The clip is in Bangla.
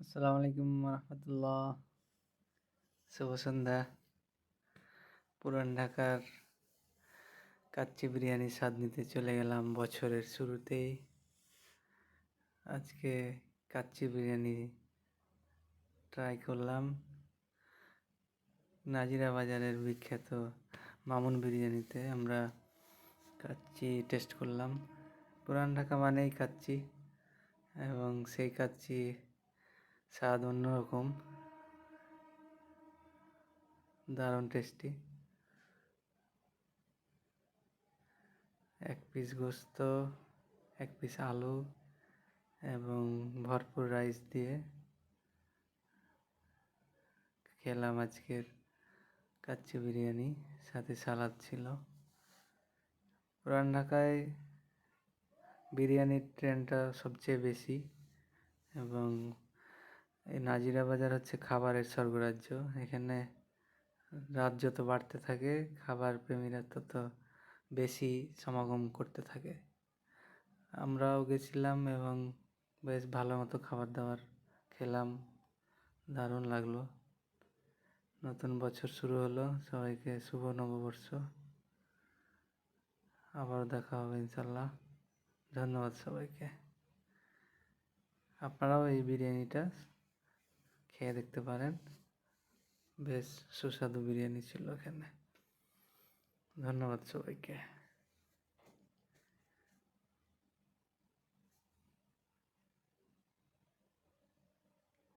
আসসালামু আলাইকুম রহমতুল্লাহ। শুভ সন্ধ্যা। পুরান ঢাকার কাচ্চি বিরিয়ানি স্বাদ নিতে চলে গেলাম বছরের শুরুতেই। আজকে কাচ্চি বিরিয়ানি ট্রাই করলাম নাজিরা বাজারের বিখ্যাত মামুন বিরিয়ানিতে। আমরা কাচ্চি টেস্ট করলাম। পুরান ঢাকা মানেই কাচ্চি, এবং সেই কাচ্চি স্বাদ অন্যরকম, দারুণ টেস্টি। এক পিস গোস্ত, এক পিস আলু এবং ভরপুর রাইস দিয়ে খেলাম আজকের কাচ্চি বিরিয়ানি, সাথে সালাদ ছিল। পুরান ঢাকায় বিরিয়ানির ট্রেন্ডটা সবচেয়ে বেশি, এবং এই নাজিরা বাজার হচ্ছে খাবারের স্বর্গরাজ্য। এখানে রাত যত বাড়তে থাকে, খাবার প্রেমীরা তত বেশি সমাগম করতে থাকে। আমরাও গেছিলাম এবং বেশ ভালো মতো খাবার দাবার খেলাম, দারুণ লাগলো। নতুন বছর শুরু হলো, সবাইকে শুভ নববর্ষ। আবারও দেখা হবে ইনশাল্লাহ। ধন্যবাদ সবাইকে। আপনারাও এই বিরিয়ানিটা খেয়ে দেখতে পারেন, বেশ সুস্বাদু বিরিয়ানি ছিল এখানে। ধন্যবাদ সবাইকে।